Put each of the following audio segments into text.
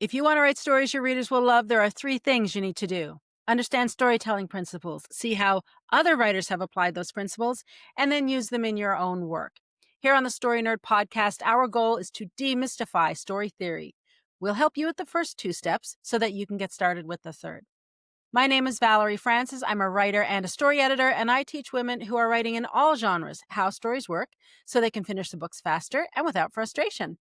If you want to write stories your readers will love, there are three things you need to do. Understand storytelling principles, see how other writers have applied those principles, and then use them in your own work. Here on the Story Nerd podcast, our goal is to demystify story theory. We'll help you with the first two steps so that you can get started with the third. My name is Valerie Francis. I'm a writer and a story editor, and I teach women who are writing in all genres how stories work so they can finish the books faster and without frustration.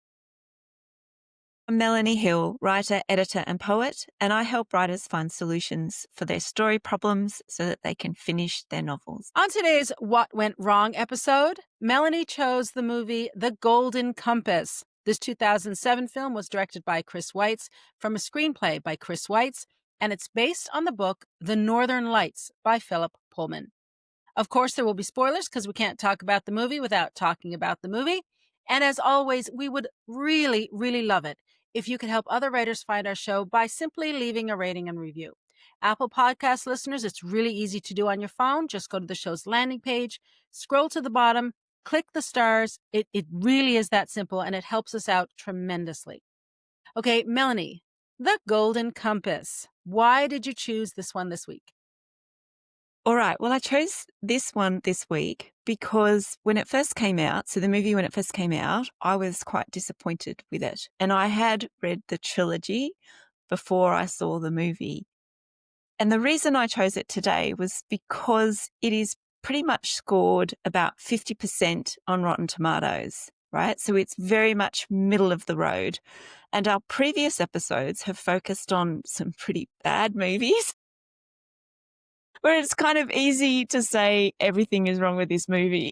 I'm Melanie Hill, writer, editor, and poet, and I help writers find solutions for their story problems so that they can finish their novels. On today's What Went Wrong episode, Melanie chose the movie The Golden Compass. This 2007 film was directed by Chris Weitz from a screenplay by Chris Weitz, and it's based on the book The Northern Lights by Philip Pullman. Of course, there will be spoilers because we can't talk about the movie without talking about the movie. And as always, we would really, really love it if you could help other writers find our show by simply leaving a rating and review. Apple Podcast listeners, it's really easy to do on your phone. Just go to the show's landing page, scroll to the bottom, click the stars. It really is that simple, and it helps us out tremendously. Okay, Melanie, The Golden Compass. Why did you choose this one this week? All right, well, I chose this one this week because when it first came out, so the movie when it first came out, I was quite disappointed with it. And I had read the trilogy before I saw the movie. And the reason I chose it today was because it is pretty much scored about 50% on Rotten Tomatoes, right? So it's very much middle of the road. And our previous episodes have focused on some pretty bad movies where it's kind of easy to say everything is wrong with this movie.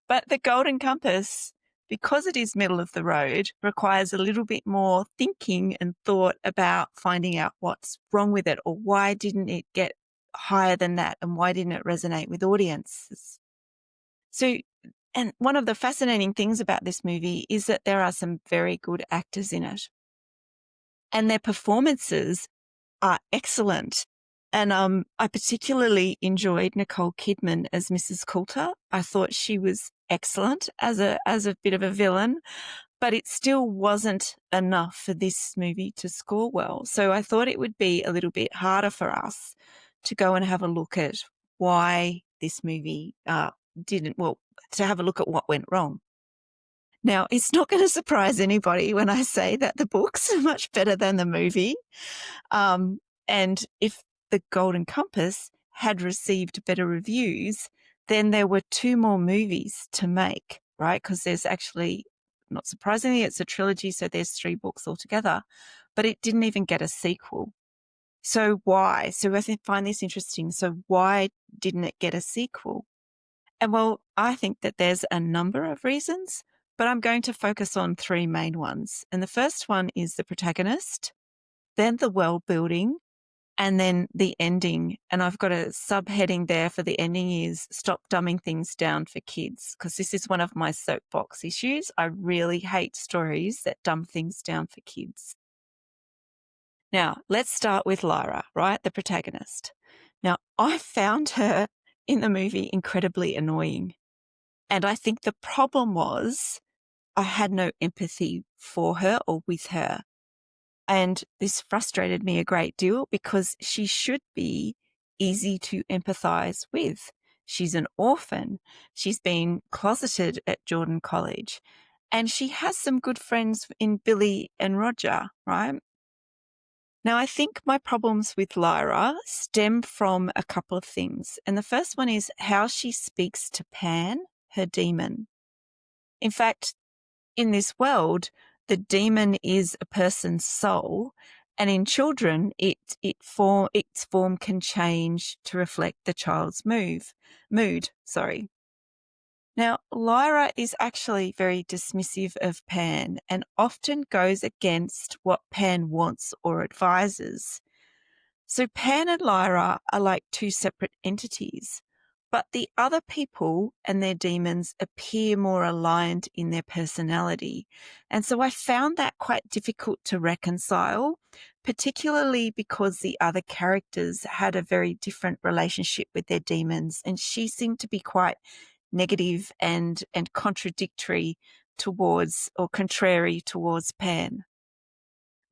But The Golden Compass, because it is middle of the road, requires a little bit more thinking and thought about finding out what's wrong with it or why didn't it get higher than that and why didn't it resonate with audiences. So, and one of the fascinating things about this movie is that there are some very good actors in it and their performances are excellent. And I particularly enjoyed Nicole Kidman as Mrs. Coulter. I thought she was excellent as a bit of a villain, but it still wasn't enough for this movie to score well. So I thought it would be a little bit harder for us to go and have a look at why this movie to have a look at what went wrong. Now, it's not going to surprise anybody when I say that the books are much better than the movie. And if The Golden Compass had received better reviews, then there were two more movies to make, right? Because there's actually, not surprisingly, it's a trilogy, so there's three books altogether, but it didn't even get a sequel. So why? So find this interesting. So why didn't it get a sequel? And well, I think that there's a number of reasons, but I'm going to focus on three main ones. And the first one is the protagonist, then the world building, and then the ending. And I've got a subheading there for the ending is stop dumbing things down for kids, because this is one of my soapbox issues. I really hate stories that dumb things down for kids. Now, let's start with Lyra, right? The protagonist. Now, I found her in the movie incredibly annoying. And I think the problem was I had no empathy for her or with her. And this frustrated me a great deal because she should be easy to empathize with. She's an orphan. She's been closeted at Jordan College. And she has some good friends in Billy and Roger, right? Now, I think my problems with Lyra stem from a couple of things. And the first one is how she speaks to Pan, her demon. In fact, in this world, the demon is a person's soul, and in children, its form can change to reflect the child's mood. Now, Lyra is actually very dismissive of Pan and often goes against what Pan wants or advises. So Pan and Lyra are like two separate entities, but the other people and their demons appear more aligned in their personality. And so I found that quite difficult to reconcile, particularly because the other characters had a very different relationship with their demons, and she seemed to be quite negative and contradictory towards or contrary towards Pan.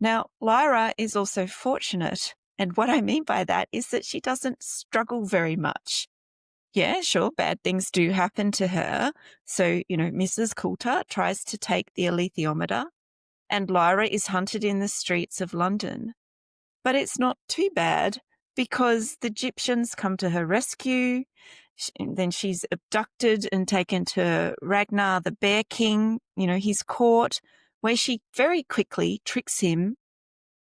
Now, Lyra is also fortunate. And what I mean by that is that she doesn't struggle very much. Yeah, sure, bad things do happen to her. So, Mrs. Coulter tries to take the alethiometer, and Lyra is hunted in the streets of London. But it's not too bad because the Egyptians come to her rescue. Then she's abducted and taken to Ragnar, the Bear King, his court, where she very quickly tricks him,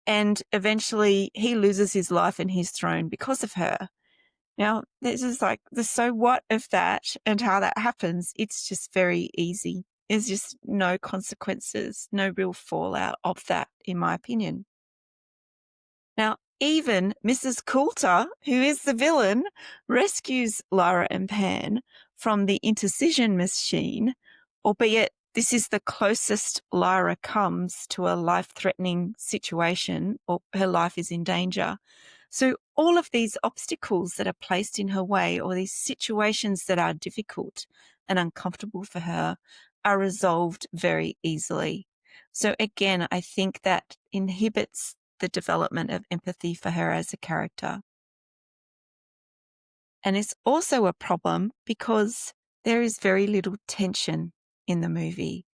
and eventually he loses his life and his throne because of her. Now, this is like the so what of that and how that happens. It's just very easy. There's just no consequences, no real fallout of that, in my opinion. Now, even Mrs. Coulter, who is the villain, rescues Lyra and Pan from the intercision machine, albeit this is the closest Lyra comes to a life-threatening situation, or her life is in danger. So all of these obstacles that are placed in her way, or these situations that are difficult and uncomfortable for her, are resolved very easily. So again, I think that inhibits the development of empathy for her as a character. And it's also a problem because there is very little tension in the movie.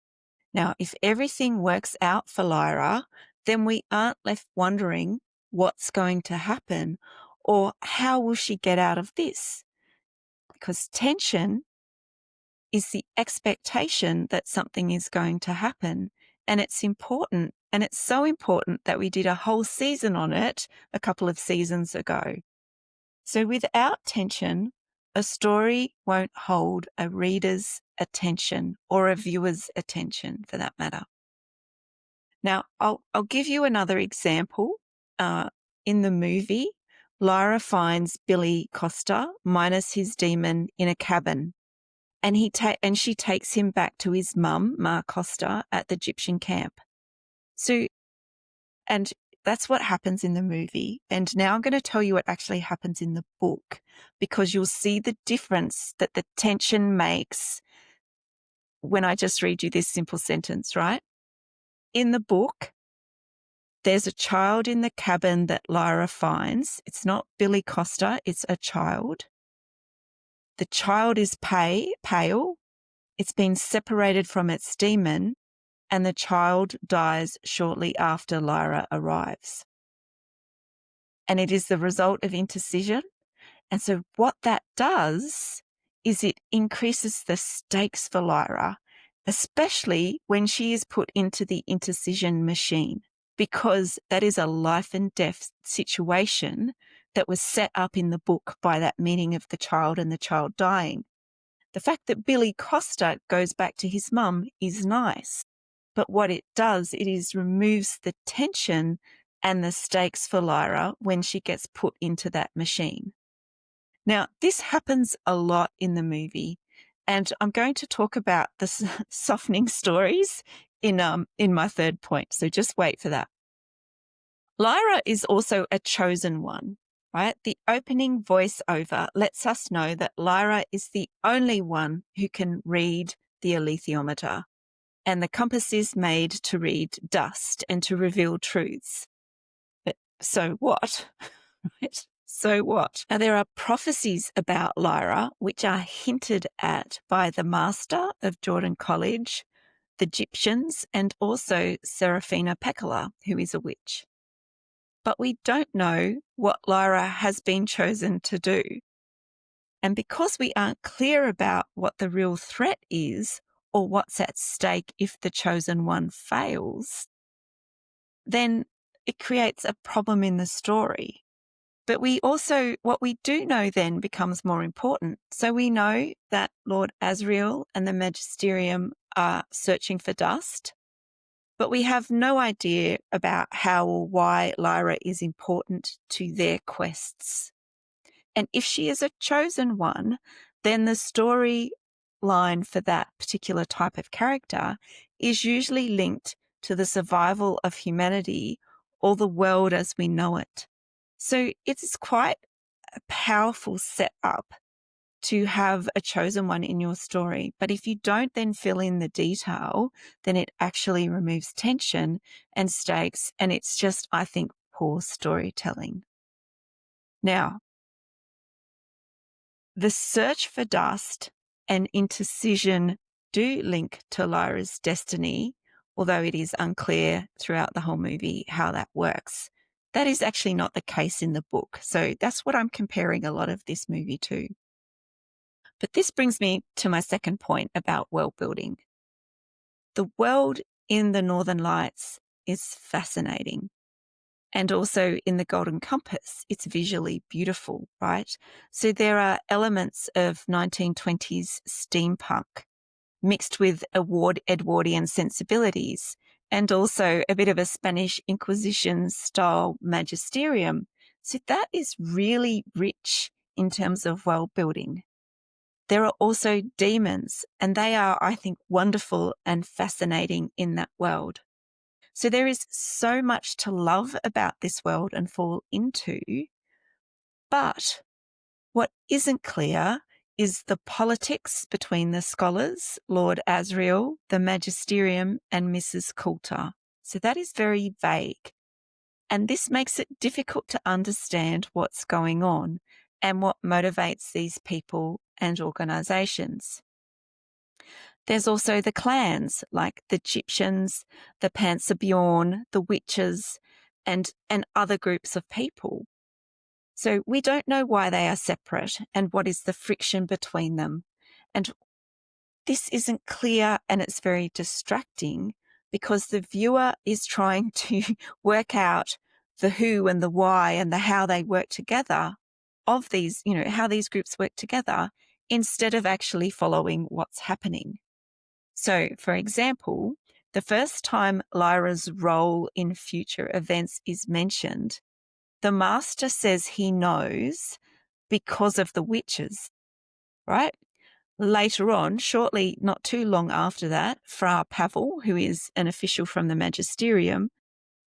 Now, if everything works out for Lyra, then we aren't left wondering what's going to happen or how will she get out of this? Because tension is the expectation that something is going to happen. And it's important. And it's so important that we did a whole season on it a couple of seasons ago. So without tension, a story won't hold a reader's attention or a viewer's attention for that matter. Now, I'll give you another example. In the movie, Lyra finds Billy Costa minus his demon in a cabin. And she takes him back to his mum, Ma Costa, at the Egyptian camp. So, and that's what happens in the movie. And now I'm going to tell you what actually happens in the book, because you'll see the difference that the tension makes when I just read you this simple sentence, right? In the book, there's a child in the cabin that Lyra finds. It's not Billy Costa, it's a child. The child is pale. It's been separated from its demon, and the child dies shortly after Lyra arrives. And it is the result of intercision. And so what that does is it increases the stakes for Lyra, especially when she is put into the intercision machine, because that is a life and death situation that was set up in the book by that meeting of the child and the child dying. The fact that Billy Costa goes back to his mum is nice, but what it does, it is removes the tension and the stakes for Lyra when she gets put into that machine. Now, this happens a lot in the movie, and I'm going to talk about the softening stories in my third point, so just wait for that. Lyra is also a chosen one, right? The opening voiceover lets us know that Lyra is the only one who can read the alethiometer, and the compass is made to read dust and to reveal truths. But so what? Right? So what? Now, there are prophecies about Lyra which are hinted at by the master of Jordan College, the Egyptians, and also Serafina Pekkala, who is a witch. But we don't know what Lyra has been chosen to do. And because we aren't clear about what the real threat is or what's at stake if the chosen one fails, then it creates a problem in the story. But what we do know then becomes more important. So we know that Lord Asriel and the Magisterium are searching for dust, but we have no idea about how or why Lyra is important to their quests. And if she is a chosen one, then the storyline for that particular type of character is usually linked to the survival of humanity or the world as we know it. So it's quite a powerful setup to have a chosen one in your story. But if you don't then fill in the detail, then it actually removes tension and stakes. And it's just, I think, poor storytelling. Now, the search for dust and indecision do link to Lyra's destiny, although it is unclear throughout the whole movie how that works. That is actually not the case in the book. So that's what I'm comparing a lot of this movie to. But this brings me to my second point about world building. The world in the Northern Lights is fascinating. And also in the Golden Compass, it's visually beautiful, right? So there are elements of 1920s steampunk mixed with Edwardian sensibilities and also a bit of a Spanish Inquisition style magisterium. So that is really rich in terms of world building. There are also demons, and they are, I think, wonderful and fascinating in that world. So there is so much to love about this world and fall into. But what isn't clear is the politics between the scholars, Lord Asriel, the magisterium, and Mrs. Coulter. So that is very vague. And this makes it difficult to understand what's going on and what motivates these people and organisations. There's also the clans, like the Egyptians, the Panserbjorn, the witches, and other groups of people. So we don't know why they are separate and what is the friction between them. And this isn't clear, and it's very distracting because the viewer is trying to work out the who and the why and the how they work together of these, how these groups work together instead of actually following what's happening. So, for example, the first time Lyra's role in future events is mentioned, the master says he knows because of the witches, right? Later on, shortly, not too long after that, Fra Pavel, who is an official from the magisterium,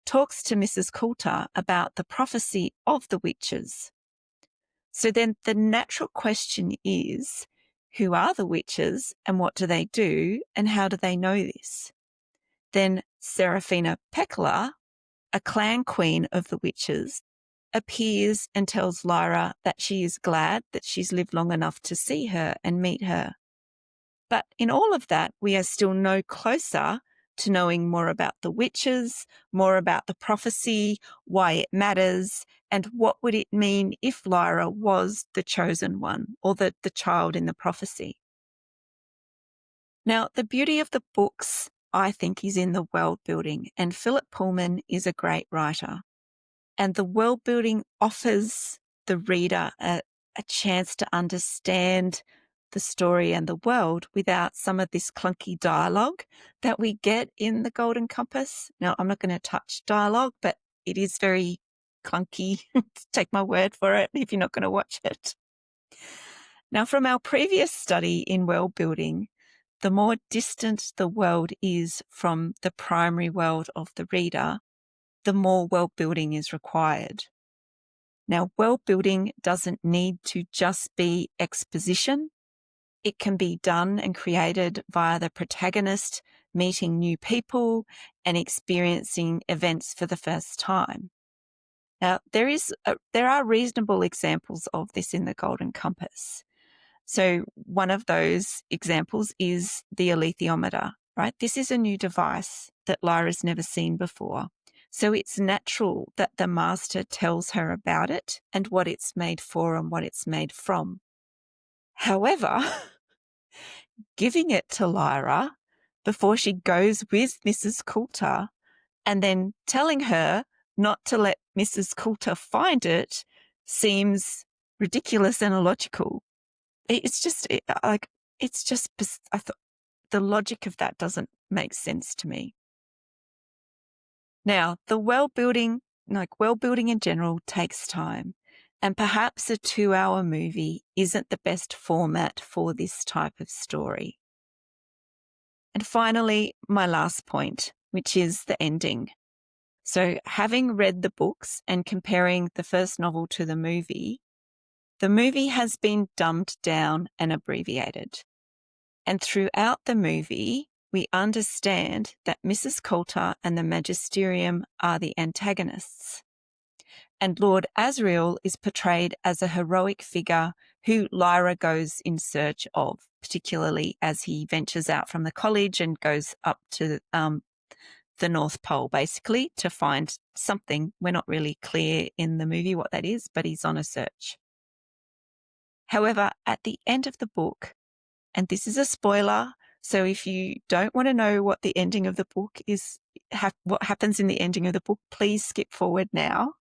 talks to Mrs. Coulter about the prophecy of the witches. So then the natural question is, who are the witches and what do they do and how do they know this? Then Serafina Pekkala, a clan queen of the witches, appears and tells Lyra that she is glad that she's lived long enough to see her and meet her. But in all of that, we are still no closer to knowing more about the witches, more about the prophecy, why it matters, and what would it mean if Lyra was the chosen one or the child in the prophecy. Now, the beauty of the books, I think, is in the world building, and Philip Pullman is a great writer. And the world building offers the reader a chance to understand the story and the world without some of this clunky dialogue that we get in the Golden Compass. Now, I'm not going to touch dialogue, but it is very clunky. Take my word for it if you're not going to watch it. Now, from our previous study in world building, the more distant the world is from the primary world of the reader, the more world building is required. Now, world building doesn't need to just be exposition. It can be done and created via the protagonist meeting new people and experiencing events for the first time. Now, there are reasonable examples of this in the Golden Compass. So one of those examples is the alethiometer, right? This is a new device that Lyra's never seen before. So it's natural that the master tells her about it and what it's made for and what it's made from. However, giving it to Lyra before she goes with Mrs. Coulter and then telling her not to let Mrs. Coulter find it seems ridiculous and illogical. It's just I thought the logic of that doesn't make sense to me. Now, the world building in general takes time, and perhaps a 2-hour movie isn't the best format for this type of story. And finally, my last point, which is the ending. So having read the books and comparing the first novel to the movie, The movie has been dumbed down and abbreviated. And throughout the movie, we understand that Mrs. Coulter and the Magisterium are the antagonists. And Lord Asriel is portrayed as a heroic figure who Lyra goes in search of, particularly as he ventures out from the college and goes up to the North Pole, basically, to find something. We're not really clear in the movie what that is, but he's on a search. However, at the end of the book, and this is a spoiler, so if you don't want to know what the ending of the book is, what happens in the ending of the book, please skip forward now.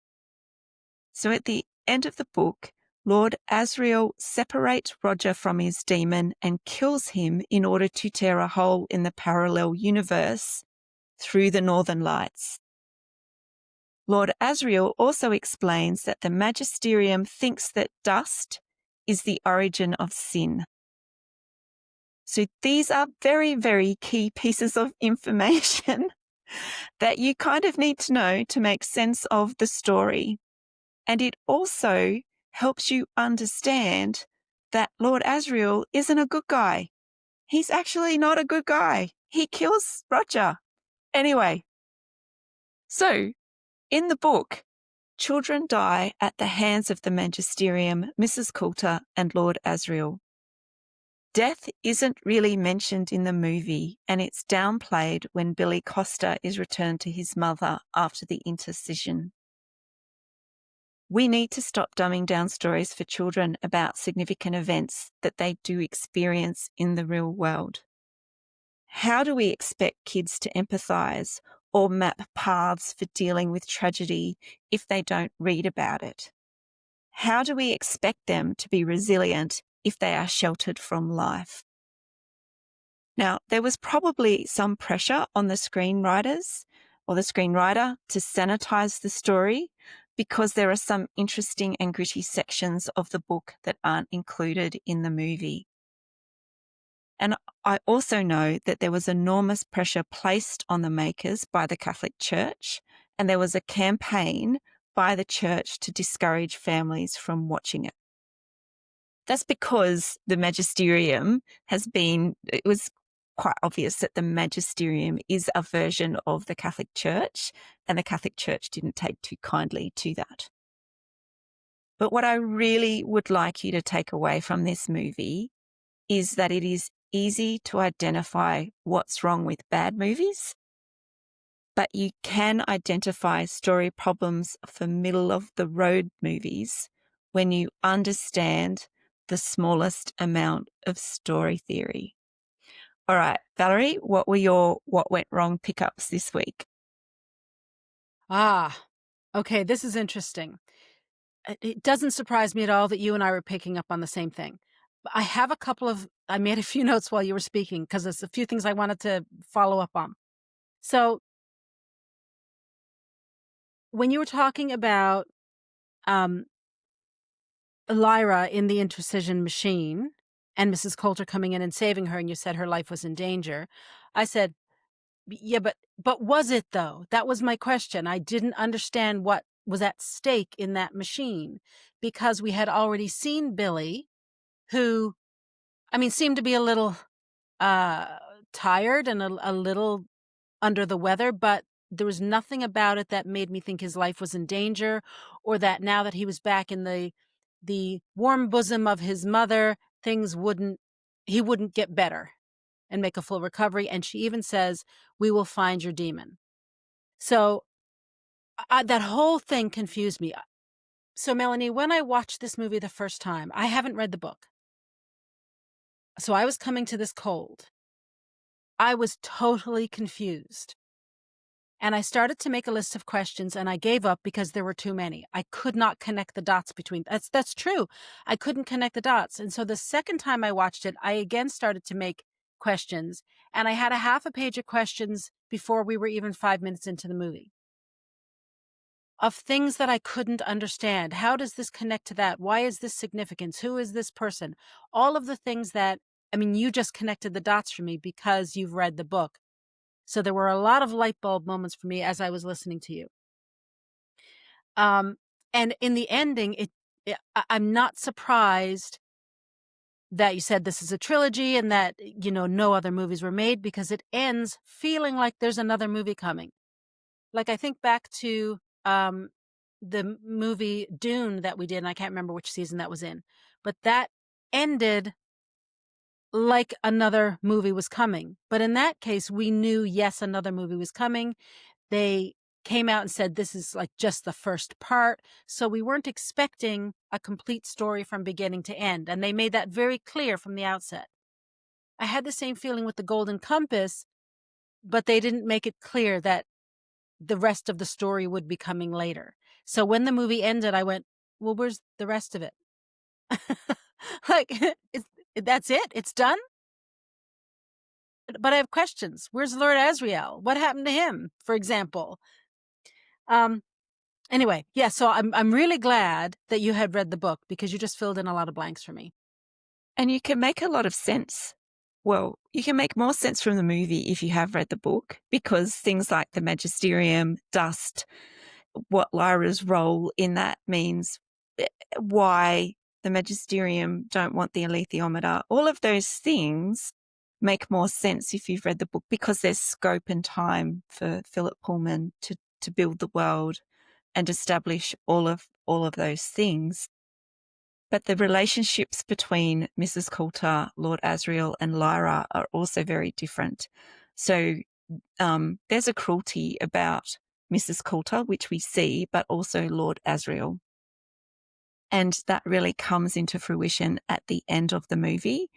So at the end of the book, Lord Asriel separates Roger from his demon and kills him in order to tear a hole in the parallel universe through the Northern Lights. Lord Asriel also explains that the Magisterium thinks that dust is the origin of sin. So these are very, very key pieces of information that you kind of need to know to make sense of the story. And it also helps you understand that Lord Asriel isn't a good guy. He's actually not a good guy. He kills Roger. Anyway, so in the book, children die at the hands of the Magisterium, Mrs. Coulter, and Lord Asriel. Death isn't really mentioned in the movie, and it's downplayed when Billy Costa is returned to his mother after the intercision. We need to stop dumbing down stories for children about significant events that they do experience in the real world. How do we expect kids to empathise or map paths for dealing with tragedy if they don't read about it? How do we expect them to be resilient if they are sheltered from life? Now, there was probably some pressure on the screenwriters or the screenwriter to sanitize the story because there are some interesting and gritty sections of the book that aren't included in the movie. And I also know that there was enormous pressure placed on the makers by the Catholic Church, and there was a campaign by the church to discourage families from watching it. That's because the Magisterium it was quite obvious that the Magisterium is a version of the Catholic Church, and the Catholic Church didn't take too kindly to that. But what I really would like you to take away from this movie is that it is easy to identify what's wrong with bad movies, but you can identify story problems for middle-of-the-road movies when you understand the smallest amount of story theory. All right, Valerie, what were your what went wrong pickups this week? Okay, this is interesting. It doesn't surprise me at all that you and I were picking up on the same thing. I made a few notes while you were speaking because there's a few things I wanted to follow up on. So when you were talking about Lyra in the intercision machine and Mrs. Coulter coming in and saving her, and you said her life was in danger, I said, yeah, but was it though? That was my question. I didn't understand what was at stake in that machine because we had already seen Billy, who, seemed to be a little tired and a little under the weather, but there was nothing about it that made me think his life was in danger, or that now that he was back in the warm bosom of his mother, he wouldn't get better and make a full recovery. And she even says, "We will find your demon." So that whole thing confused me. So Melanie, when I watched this movie the first time, I haven't read the book. So I was coming to this cold. I was totally confused. And I started to make a list of questions, and I gave up because there were too many. I could not connect the dots between. That's true. I couldn't connect the dots. And so the second time I watched it, I again started to make questions, and I had a half a page of questions before we were even 5 minutes into the movie of things that I couldn't understand. How does this connect to that? Why is this significance? Who is this person? All of the things that, you just connected the dots for me because you've read the book. So there were a lot of light bulb moments for me as I was listening to you. And in the ending, I'm not surprised that you said this is a trilogy and that, no other movies were made, because it ends feeling like there's another movie coming. Like, I think back to the movie Dune that we did, and I can't remember which season that was in, but that ended like another movie was coming. But in that case, we knew, yes, another movie was coming. They came out and said this is like just the first part. So we weren't expecting a complete story from beginning to end. And they made that very clear from the outset. I had the same feeling with The Golden Compass, but they didn't make it clear that the rest of the story would be coming later. So when the movie ended, I went, well, where's the rest of it? Like, that's it? It's done? But I have questions. Where's Lord Asriel? What happened to him, for example? Um, anyway, yeah, so I'm really glad that you had read the book, because you just filled in a lot of blanks for me. And you can make a lot of sense. Well, you can make more sense from the movie if you have read the book, because things like the magisterium, dust, what Lyra's role in that means, why the magisterium don't want the alethiometer, all of those things make more sense if you've read the book, because there's scope and time for Philip Pullman to build the world and establish all of those things. But the relationships between Mrs. Coulter, Lord Asriel, and Lyra are also very different. So there's a cruelty about Mrs. Coulter, which we see, but also Lord Asriel. And that really comes into fruition at the end of the movie,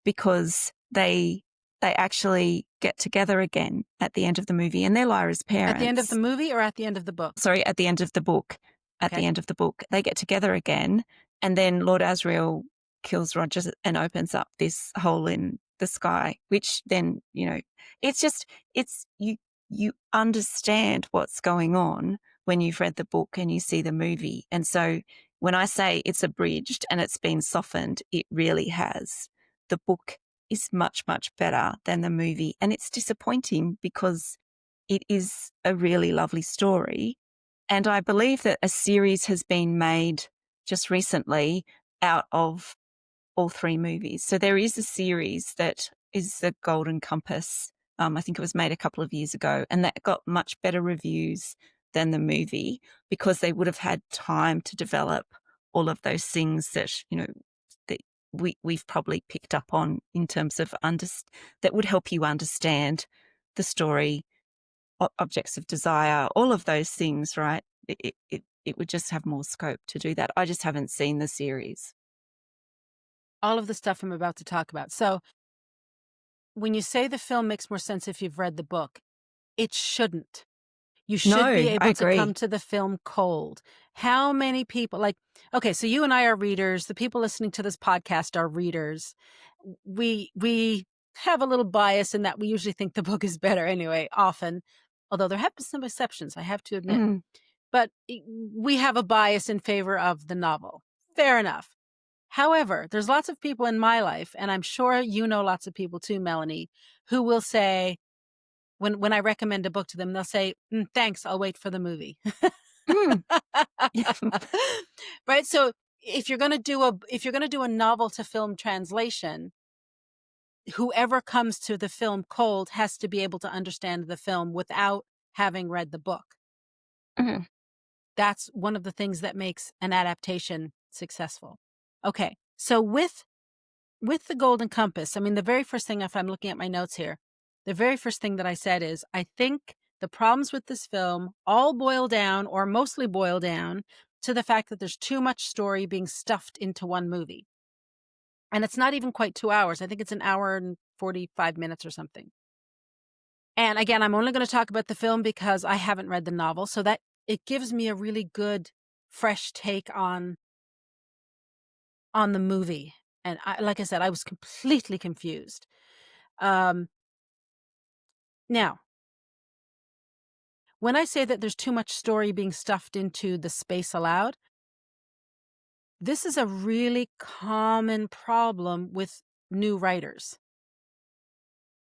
because they actually get together again at the end of the movie, and they're Lyra's parents. At the end of the movie or at the end of the book? Sorry, at the end of the book. At the end of the book, they get together again, and then Lord Asriel kills Roger and opens up this hole in the sky, which then, it's you understand what's going on when you've read the book and you see the movie. And so when I say it's abridged and it's been softened, it really has. The book is much, much better than the movie, and it's disappointing because it is a really lovely story. And I believe that a series has been made just recently out of all three movies. So there is a series that is The Golden Compass. I think it was made a couple of years ago, and that got much better reviews than the movie, because they would have had time to develop all of those things that, that we've probably picked up on in terms of that would help you understand the story, objects of desire, all of those things, right? It would just have more scope to do that. I just haven't seen the series. All of the stuff I'm about to talk about. So when you say the film makes more sense if you've read the book, it shouldn't. You should be able to come to the film cold. How many people, okay, so you and I are readers. The people listening to this podcast are readers. We have a little bias in that we usually think the book is better anyway, often, although there have been some exceptions, I have to admit. But we have a bias in favor of the novel. Fair enough. However, there's lots of people in my life, and I'm sure you know lots of people too, Melanie, who will say, when I recommend a book to them, they'll say, thanks, I'll wait for the movie. Right? So if you're going to do a novel to film translation, whoever comes to the film cold has to be able to understand the film without having read the book. That's one of the things that makes an adaptation successful. Okay. So with The Golden Compass, I mean, the very first thing, if I'm looking at my notes here, the very first thing that I said is, I think the problems with this film all boil down, or mostly boil down, to the fact that there's too much story being stuffed into one movie. And it's not even quite 2 hours. I think it's an hour and 45 minutes or something. And again, I'm only going to talk about the film because I haven't read the novel, so that it gives me a really good, fresh take on the movie. And like I said, I was completely confused. Now, when I say that there's too much story being stuffed into the space allowed, this is a really common problem with new writers.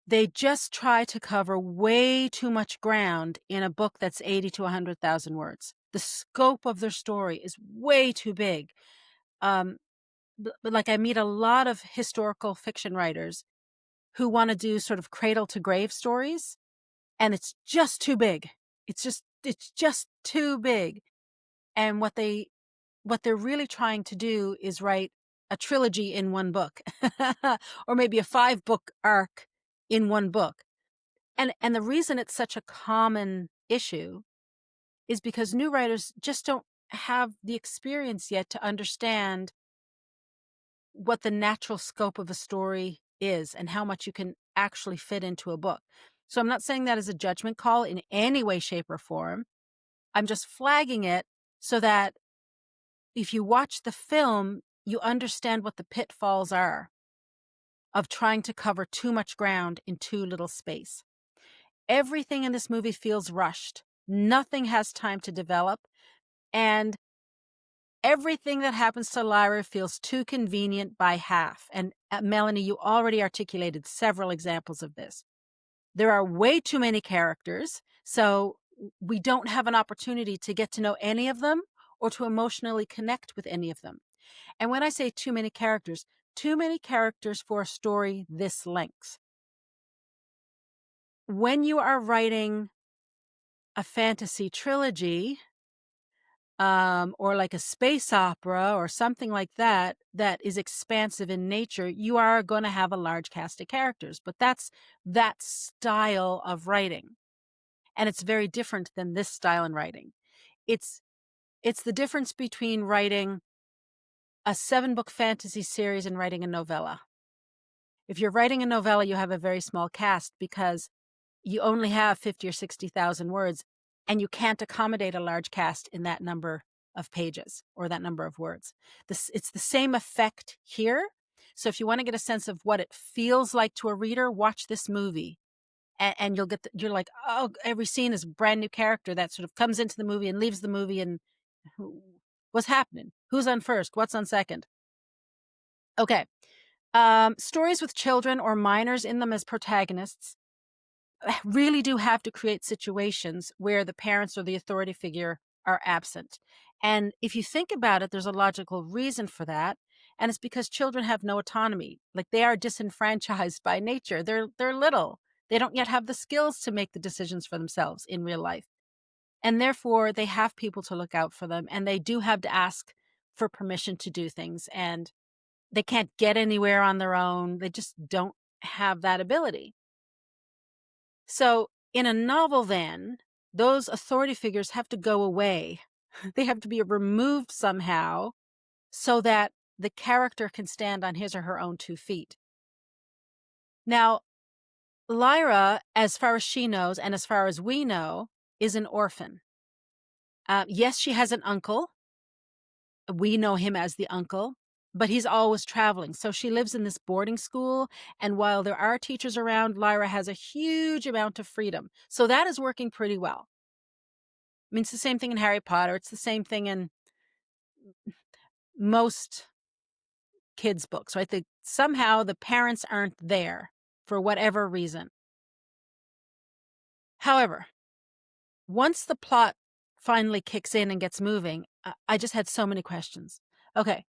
They just try to cover way too much ground in a book that's 80 to 100,000 words. The scope of their story is way too big. Um, but like I meet a lot of historical fiction writers who want to do sort of cradle to grave stories, and it's just too big. It's just too big. And what they're really trying to do is write a trilogy in one book or maybe a 5-book arc in one book. And the reason it's such a common issue is because new writers just don't have the experience yet to understand what the natural scope of a story is and how much you can actually fit into a book. So I'm not saying that as a judgment call in any way, shape, or form. I'm just flagging it so that if you watch the film, you understand what the pitfalls are of trying to cover too much ground in too little space. Everything in this movie feels rushed. Nothing has time to develop. And everything that happens to Lyra feels too convenient by half. And Melanie, you already articulated several examples of this. There are way too many characters, so we don't have an opportunity to get to know any of them or to emotionally connect with any of them. And when I say too many characters for a story this length. When you are writing a fantasy trilogy, or like a space opera or something like that, that is expansive in nature, you are going to have a large cast of characters. But that's that style of writing. And it's very different than this style in writing. It's the difference between writing a 7-book fantasy series and writing a novella. If you're writing a novella, you have a very small cast because you only have 50 or 60,000 words, and you can't accommodate a large cast in that number of pages or that number of words. It's the same effect here. So if you want to get a sense of what it feels like to a reader, watch this movie. And you'll get, you're like, oh, every scene is a brand new character that sort of comes into the movie and leaves the movie. And what's happening? Who's on first? What's on second? Okay. Stories with children or minors in them as protagonists really do have to create situations where the parents or the authority figure are absent. And if you think about it, there's a logical reason for that. And it's because children have no autonomy. Like, they are disenfranchised by nature. They're little. They don't yet have the skills to make the decisions for themselves in real life. And therefore, they have people to look out for them. And they do have to ask for permission to do things. And they can't get anywhere on their own. They just don't have that ability. So in a novel, then, those authority figures have to go away. They have to be removed somehow so that the character can stand on his or her own 2 feet. Now, Lyra, as far as she knows and as far as we know, is an orphan. Yes, she has an uncle. We know him as the uncle, but he's always traveling. So she lives in this boarding school. And while there are teachers around, Lyra has a huge amount of freedom. So that is working pretty well. I mean, it's the same thing in Harry Potter. It's the same thing in most kids' books, right? Somehow the parents aren't there for whatever reason. However, once the plot finally kicks in and gets moving, I just had so many questions. Okay.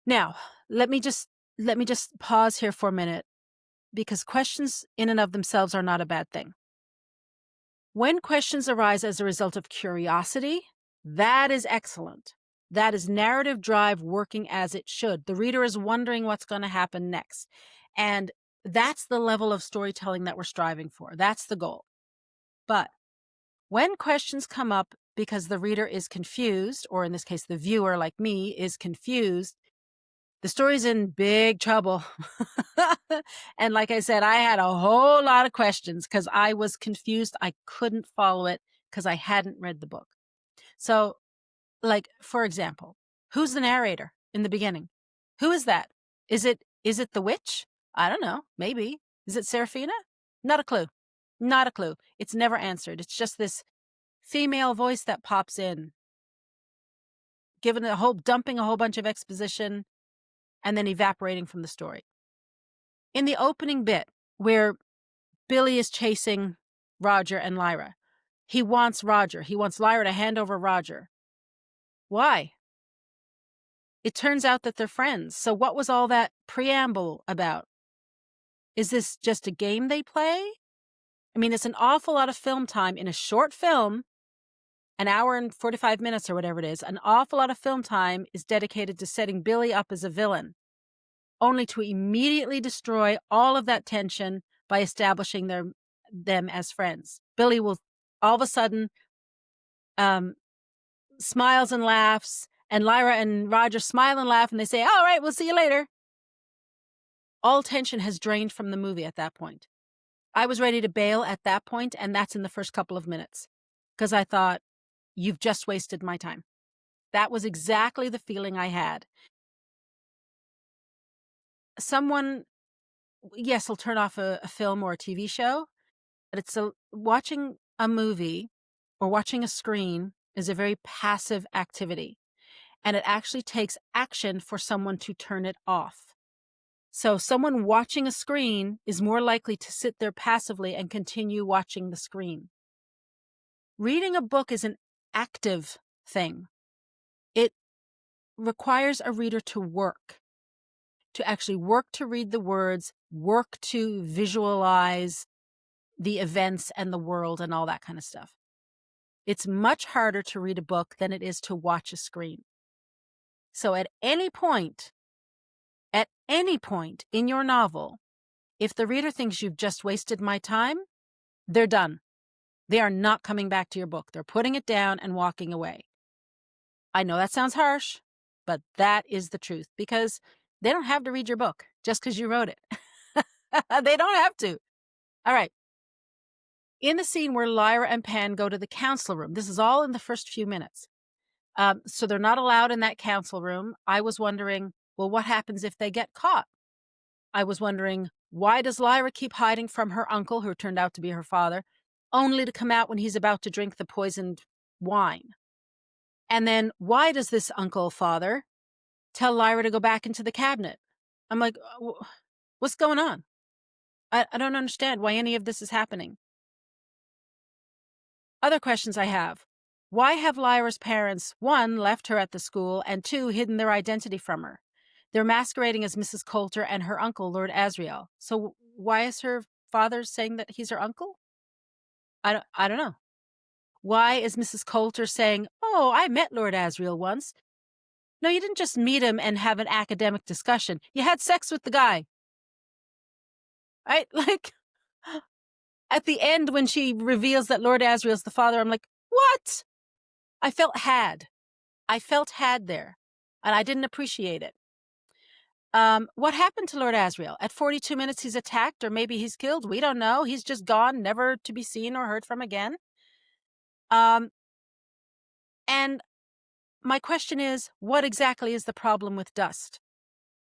Now, let me just pause here for a minute, because questions in and of themselves are not a bad thing. When questions arise as a result of curiosity, that is excellent. That is narrative drive working as it should. The reader is wondering what's going to happen next. And that's the level of storytelling that we're striving for. That's the goal. But when questions come up because the reader is confused, or in this case, the viewer, like me, is confused, the story's in big trouble. And like I said, I had a whole lot of questions because I was confused. I couldn't follow it because I hadn't read the book. So, like, for example, who's the narrator in the beginning? Who is that? Is it the witch? I don't know. Maybe. Is it Seraphina? Not a clue. Not a clue. It's never answered. It's just this female voice that pops in, dumping a whole bunch of exposition and then evaporating from the story. In the opening bit where Billy is chasing Roger and Lyra, he wants Lyra to hand over Roger. Why? It turns out that they're friends. So what was all that preamble about? Is this just a game they play? I mean, it's an awful lot of film time in a short film, an hour and 45 minutes or whatever it is. An awful lot of film time is dedicated to setting Billy up as a villain, only to immediately destroy all of that tension by establishing them as friends. Billy will all of a sudden smiles and laughs, and Lyra and Roger smile and laugh, and they say, all right, we'll see you later. All tension has drained from the movie at that point. I was ready to bail at that point, and that's in the first couple of minutes, because I thought, you've just wasted my time. That was exactly the feeling I had. Someone, yes, will turn off a film or a TV show, but watching a movie or watching a screen is a very passive activity, and it actually takes action for someone to turn it off. So someone watching a screen is more likely to sit there passively and continue watching the screen. Reading a book is an active thing. It requires a reader to work, to actually work to read the words, work to visualize the events and the world and all that kind of stuff. It's much harder to read a book than it is to watch a screen. So at any point in your novel, if the reader thinks you've just wasted my time, they're done. They are not coming back to your book. They're putting it down and walking away. I know that sounds harsh, but that is the truth, because they don't have to read your book just because you wrote it. They don't have to. All right. In the scene where Lyra and Pan go to the council room, this is all in the first few minutes. So they're not allowed in that council room. I was wondering, well, what happens if they get caught? I was wondering, why does Lyra keep hiding from her uncle, who turned out to be her father, only to come out when he's about to drink the poisoned wine? And then why does this uncle father tell Lyra to go back into the cabinet? I'm like, what's going on? I don't understand why any of this is happening. Other questions I have. Why have Lyra's parents, 1, left her at the school, and 2, hidden their identity from her? They're masquerading as Mrs. Coulter and her uncle, Lord Asriel. So why is her father saying that he's her uncle? I don't know. Why is Mrs. Coulter saying, oh, I met Lord Asriel once? No, you didn't just meet him and have an academic discussion. You had sex with the guy. Right? Like, at the end when she reveals that Lord Asriel's the father, I'm like, what? I felt had there, and I didn't appreciate it. What happened to Lord Asriel? At 42 minutes, he's attacked, or maybe he's killed. We don't know. He's just gone, never to be seen or heard from again. And my question is, what exactly is the problem with dust?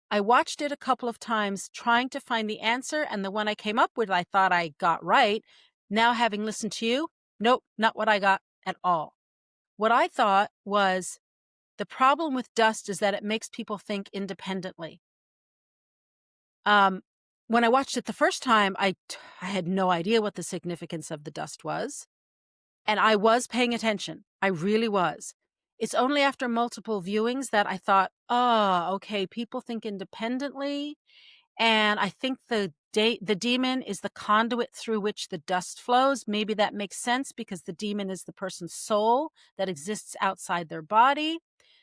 I watched it a couple of times trying to find the answer, and the one I came up with I thought I got right. Now, having listened to you, nope, not what I got at all. What I thought was, the problem with dust is that it makes people think independently. When I watched it the first time, I had no idea what the significance of the dust was. And I was paying attention. I really was. It's only after multiple viewings that I thought, oh, okay, people think independently. And I think the demon is the conduit through which the dust flows. Maybe that makes sense because the demon is the person's soul that exists outside their body.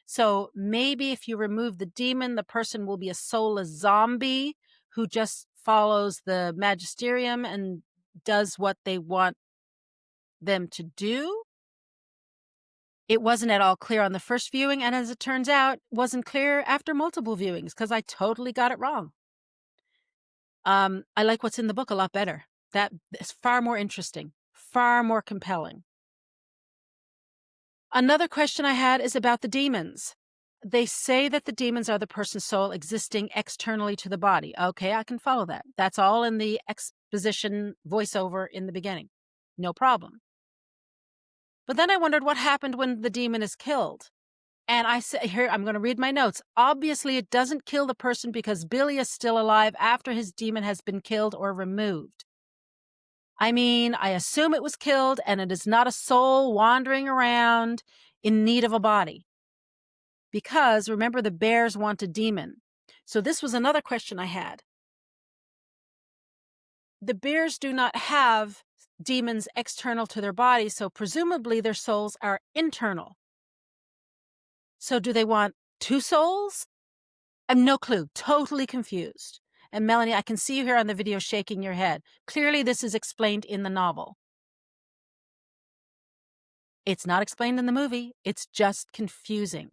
So maybe if you remove the demon, the person will be a soulless zombie who just follows the magisterium and does what they want them to do. It wasn't at all clear on the first viewing, and as it turns out, wasn't clear after multiple viewings because I totally got it wrong. I like what's in the book a lot better. That is far more interesting, far more compelling. Another question I had is about the demons. They say that the demons are the person's soul existing externally to the body. Okay, I can follow that. That's all in the exposition voiceover in the beginning. No problem. But then I wondered what happened when the demon is killed. And I said, here, I'm going to read my notes. Obviously, it doesn't kill the person because Billy is still alive after his demon has been killed or removed. I mean, I assume it was killed and it is not a soul wandering around in need of a body. because remember, the bears want a demon. So this was another question I had. The bears do not have demons external to their body, so presumably their souls are internal. So do they want two souls? I have no clue. Totally confused. And Melanie, I can see you here on the video shaking your head. Clearly, this is explained in the novel. It's not explained in the movie. It's just confusing.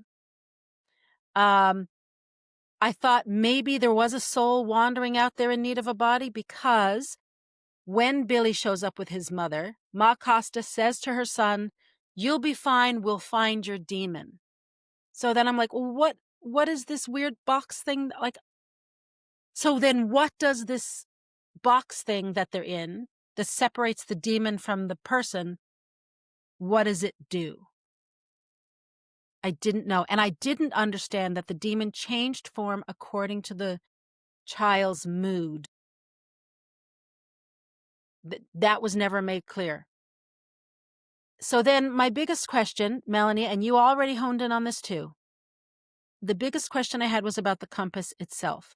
I thought maybe there was a soul wandering out there in need of a body, because when Billy shows up with his mother, Ma Costa says to her son, "You'll be fine. We'll find your demon." So then I'm like, well, what is this weird box thing? Like, so then what does this box thing that they're in that separates the demon from the person, what does it do? I didn't know. And I didn't understand that the demon changed form according to the child's mood. That was never made clear. So then my biggest question, Melanie, and you already honed in on this too. The biggest question I had was about the compass itself.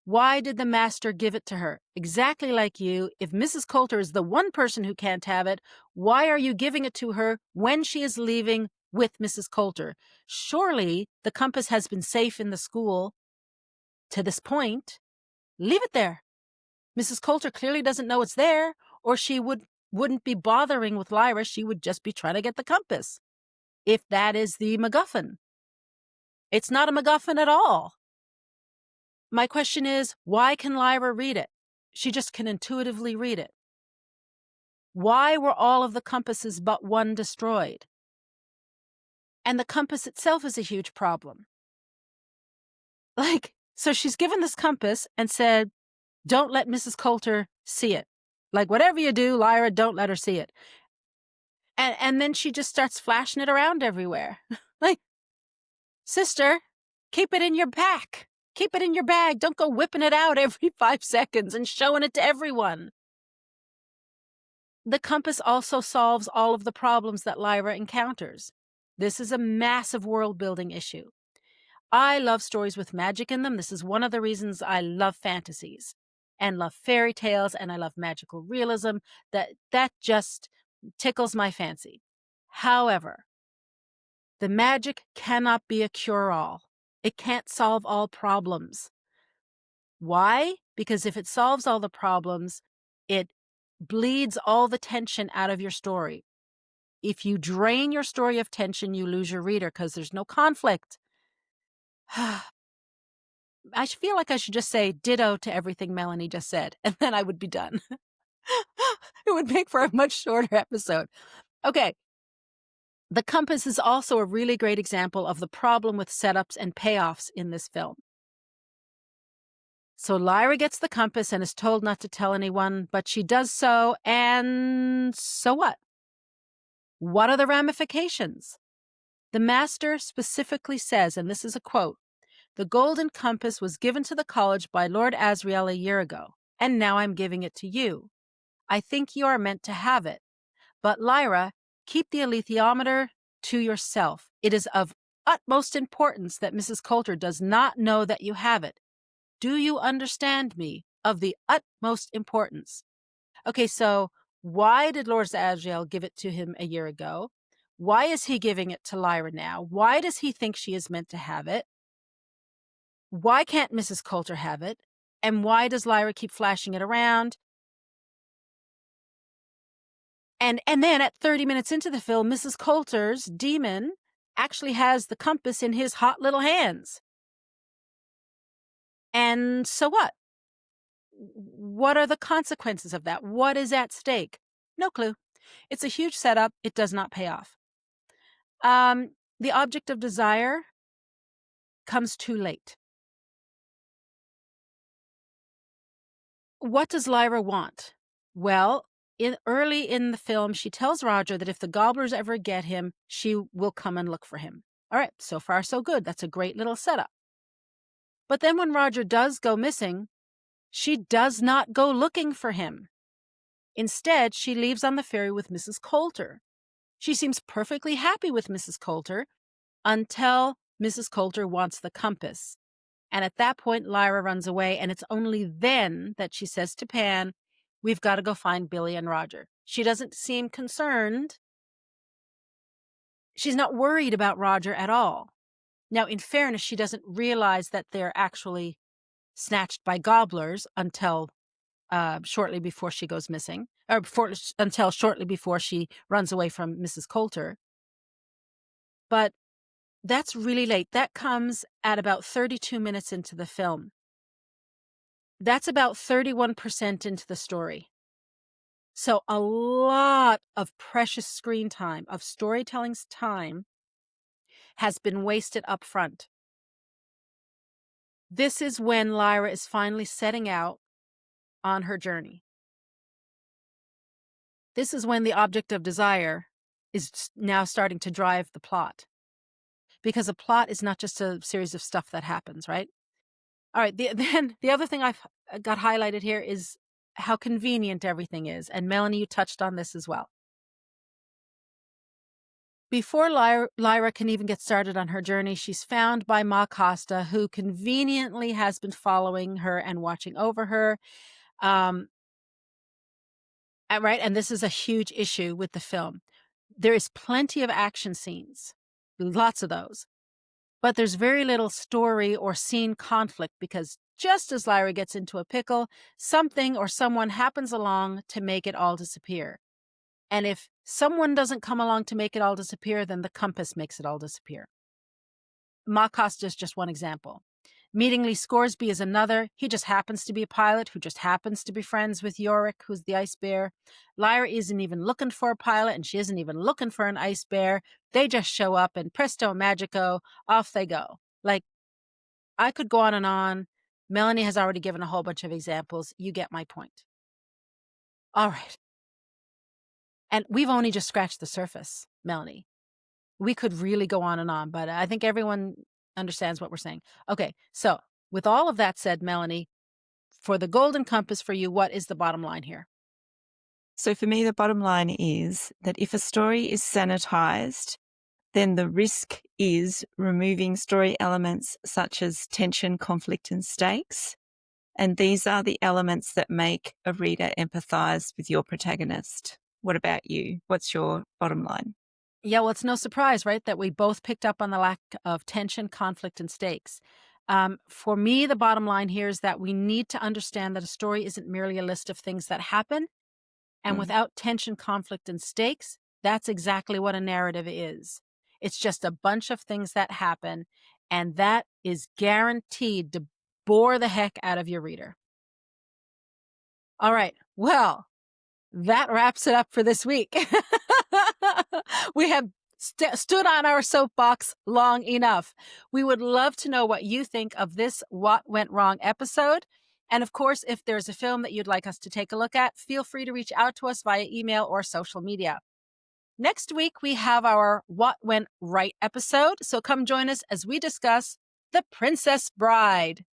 Why did the master give it to her? Exactly like you, if Mrs. Coulter is the one person who can't have it, why are you giving it to her when she is leaving with Mrs. Coulter? Surely the compass has been safe in the school to this point. Leave it there. Mrs. Coulter clearly doesn't know it's there, or she wouldn't be bothering with Lyra. She would just be trying to get the compass. If that is the MacGuffin. It's not a MacGuffin at all. My question is, why can Lyra read it? She just can intuitively read it. Why were all of the compasses but one destroyed? And the compass itself is a huge problem. So she's given this compass and said, don't let Mrs. Coulter see it. Like, whatever you do, Lyra, don't let her see it. And then she just starts flashing it around everywhere. Like, sister, keep it in your pack. Keep it in your bag. Don't go whipping it out every 5 seconds and showing it to everyone. The compass also solves all of the problems that Lyra encounters. This is a massive world-building issue. I love stories with magic in them. This is one of the reasons I love fantasies and love fairy tales, and I love magical realism. That just tickles my fancy. However, the magic cannot be a cure-all. It can't solve all problems. Why? Because if it solves all the problems, it bleeds all the tension out of your story. If you drain your story of tension, you lose your reader because there's no conflict. I feel like I should just say ditto to everything Melanie just said, and then I would be done. It would make for a much shorter episode. Okay. The compass is also a really great example of the problem with setups and payoffs in this film. So Lyra gets the compass and is told not to tell anyone, but she does so, and so what? What are the ramifications? The master specifically says, and this is a quote, "The golden compass was given to the college by Lord Asriel a year ago, and now I'm giving it to you. I think you are meant to have it. But Lyra, keep the alethiometer to yourself. It is of utmost importance that Mrs. Coulter does not know that you have it. Do you understand me? Of the utmost importance." Okay, so why did Lord Asriel give it to him a year ago? Why is he giving it to Lyra now? Why does he think she is meant to have it? Why can't Mrs. Coulter have it? And why does Lyra keep flashing it around? And then at 30 minutes into the film, Mrs. Coulter's demon actually has the compass in his hot little hands. And so what? What are the consequences of that? What is at stake? No clue. It's a huge setup. It does not pay off. The object of desire comes too late. What does Lyra want? Well, early in the film, she tells Roger that if the gobblers ever get him, she will come and look for him. All right, so far so good. That's a great little setup. But then when Roger does go missing, she does not go looking for him. Instead, she leaves on the ferry with Mrs. Coulter. She seems perfectly happy with Mrs. Coulter until Mrs. Coulter wants the compass. And at that point, Lyra runs away, and it's only then that she says to Pan, we've got to go find Billy and Roger. She doesn't seem concerned. She's not worried about Roger at all. Now, in fairness, she doesn't realize that they're actually snatched by gobblers until shortly before she goes missing, or until shortly before she runs away from Mrs. Coulter. But that's really late. That comes at about 32 minutes into the film. That's about 31% into the story. So a lot of precious screen time, of storytelling's time, has been wasted up front. This is when Lyra is finally setting out on her journey. This is when the object of desire is now starting to drive the plot. Because a plot is not just a series of stuff that happens, right? All right, then the other thing I've got highlighted here is how convenient everything is. And Melanie, you touched on this as well. Before Lyra can even get started on her journey, she's found by Ma Costa, who conveniently has been following her and watching over her. Right, and this is a huge issue with the film. There is plenty of action scenes, lots of those, but there's very little story or scene conflict because just as Lyra gets into a pickle, something or someone happens along to make it all disappear. And if someone doesn't come along to make it all disappear, then the compass makes it all disappear. Ma Costa is just one example. Meeting Lee Scoresby is another. He just happens to be a pilot who just happens to be friends with Yorick, who's the ice bear. Lyra isn't even looking for a pilot, and she isn't even looking for an ice bear. They just show up, and presto magico, off they go. Like, I could go on and on. Melanie has already given a whole bunch of examples. You get my point. All right. And we've only just scratched the surface, Melanie. We could really go on and on, but I think everyone understands what we're saying. Okay, so with all of that said, Melanie, for the golden compass for you, what is the bottom line here? So for me, the bottom line is that if a story is sanitized, then the risk is removing story elements such as tension, conflict, and stakes. And these are the elements that make a reader empathize with your protagonist. What about you? What's your bottom line? Yeah, well, it's no surprise, right, that we both picked up on the lack of tension, conflict, and stakes. For me, the bottom line here is that we need to understand that a story isn't merely a list of things that happen. And without tension, conflict, and stakes, that's exactly what a narrative is. It's just a bunch of things that happen, and that is guaranteed to bore the heck out of your reader. All right, well, that wraps it up for this week. We have stood on our soapbox long enough. We would love to know what you think of this What Went Wrong episode. And of course, if there's a film that you'd like us to take a look at, feel free to reach out to us via email or social media. Next week, we have our What Went Right episode. So come join us as we discuss The Princess Bride.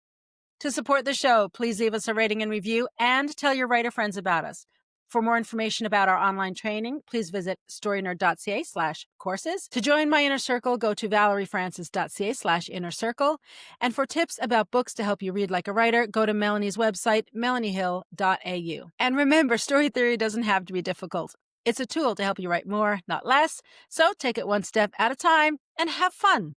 To support the show, please leave us a rating and review and tell your writer friends about us. For more information about our online training, please visit storynerd.ca/courses. To join my inner circle, go to valeriefrancis.ca/inner circle. And for tips about books to help you read like a writer, go to Melanie's website, melaniehill.au. And remember, story theory doesn't have to be difficult. It's a tool to help you write more, not less. So take it one step at a time and have fun.